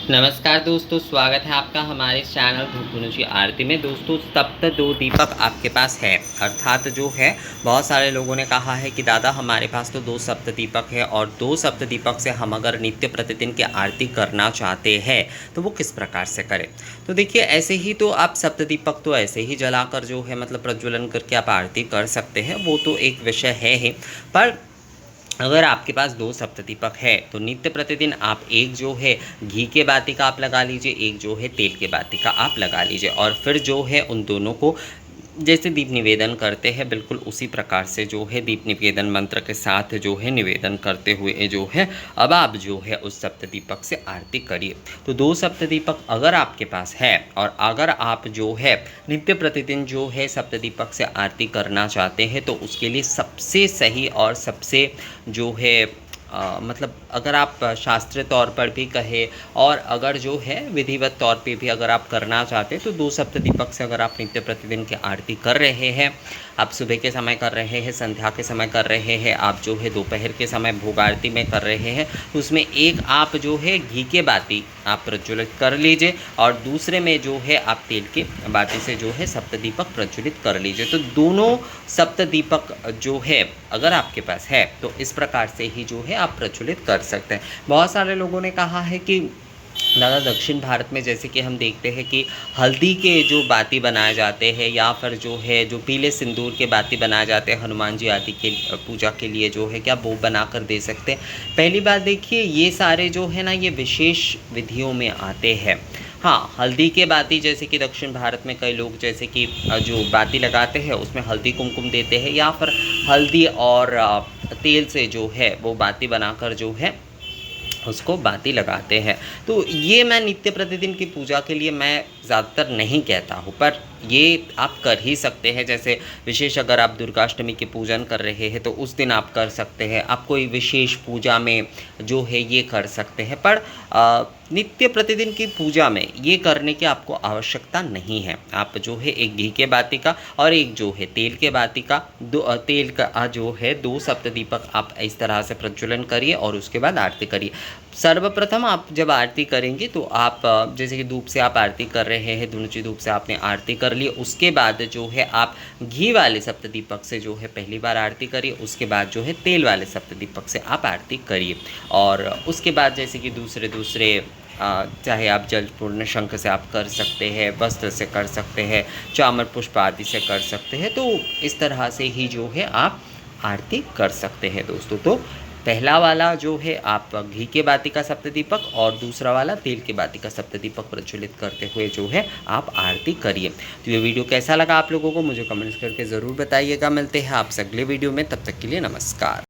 नमस्कार दोस्तों, स्वागत है आपका हमारे चैनल धूपनुची आरती में। दोस्तों, सप्त दो दीपक आपके पास है, अर्थात जो है बहुत सारे लोगों ने कहा है कि दादा हमारे पास तो दो सप्त दीपक है और दो सप्त दीपक से हम अगर नित्य प्रतिदिन की आरती करना चाहते हैं तो वो किस प्रकार से करें। तो देखिए, ऐसे ही तो आप सप्त दीपक तो ऐसे ही जलाकर जो है मतलब प्रज्वलन करके आप आरती कर सकते हैं, वो तो एक विषय है ही। पर अगर आपके पास दो सप्तदीपक है तो नित्य प्रतिदिन आप एक जो है घी के बाती का आप लगा लीजिए, एक जो है तेल के बाती का आप लगा लीजिए और फिर जो है उन दोनों को जैसे दीप निवेदन करते हैं बिल्कुल उसी प्रकार से जो है दीप निवेदन मंत्र के साथ जो है निवेदन करते हुए जो है अब आप जो है उस सप्तदीपक से आरती करिए। तो दो सप्तदीपक अगर आपके पास है और अगर आप जो है नित्य प्रतिदिन जो है सप्तदीपक से आरती करना चाहते हैं तो उसके लिए सबसे सही और सबसे जो है मतलब अगर आप शास्त्रीय तौर पर भी कहें और अगर जो है विधिवत तौर पे भी अगर आप करना चाहते हैं तो दो सप्तदीपक से अगर आप नित्य प्रतिदिन की आरती कर रहे हैं, आप सुबह के समय कर रहे हैं, संध्या के समय कर रहे हैं, आप जो है दोपहर के समय भोग आरती में कर रहे हैं, तो उसमें एक आप जो है घी के बाती आप प्रज्वलित कर लीजिए और दूसरे में जो है आप तेल के बाती से जो है सप्तदीपक प्रज्वलित कर लीजिए। तो दोनों सप्तदीपक जो है अगर आपके पास है तो इस प्रकार से ही जो है आप प्रज्वलित कर सकते हैं। बहुत सारे लोगों ने कहा है कि दादा दक्षिण भारत में जैसे कि हम देखते हैं कि हल्दी के जो बाती बनाए जाते हैं या फिर जो है जो पीले सिंदूर के बाती बनाए जाते हैं हनुमान जी आदि के पूजा के लिए जो है क्या वो बना कर दे सकते हैं। पहली बात देखिए, ये सारे जो है ना ये विशेष विधियों में आते हैं। हाँ, हल्दी के बाती जैसे कि दक्षिण भारत में कई लोग जैसे कि जो बाती लगाते हैं उसमें हल्दी कुमकुम देते हैं या फिर हल्दी और तेल से जो है वो बाती बनाकर जो है उसको बाती लगाते हैं। तो ये मैं नित्य प्रतिदिन की पूजा के लिए मैं ज़्यादातर नहीं कहता हूँ, पर ये आप कर ही सकते हैं। जैसे विशेष अगर आप दुर्गाष्टमी के पूजन कर रहे हैं तो उस दिन आप कर सकते हैं, आप कोई विशेष पूजा में जो है ये कर सकते हैं। पर नित्य प्रतिदिन की पूजा में ये करने की आपको आवश्यकता नहीं है। आप जो है एक घी के बाती का और एक जो है तेल के बाती का तेल का जो है दो सप्तदीपक आप इस तरह से प्रज्वलन करिए और उसके बाद आरती करिए। सर्वप्रथम आप जब आरती करेंगे तो आप जैसे कि धूप से आप आरती कर रहे हैं, धुनुची धूप से आपने आरती कर ली, उसके बाद जो है आप घी वाले सप्तदीपक से जो है पहली बार आरती करिए, उसके बाद जो है तेल वाले सप्तदीपक से आप आरती करिए और उसके बाद जैसे कि दूसरे चाहे आप जल पूर्ण शंख से आप कर सकते हैं, वस्त्र से कर सकते हैं, चामर पुष्प आदि से कर सकते हैं। तो इस तरह से ही जो है आप आरती कर सकते हैं दोस्तों। तो पहला वाला जो है आप घी के बाती का सप्तदीपक और दूसरा वाला तेल के बाती का सप्तदीपक प्रज्वलित करते हुए जो है आप आरती करिए। तो ये वीडियो कैसा लगा आप लोगों को मुझे कमेंट्स करके ज़रूर बताइएगा। मिलते हैं आपसे अगले वीडियो में, तब तक के लिए नमस्कार।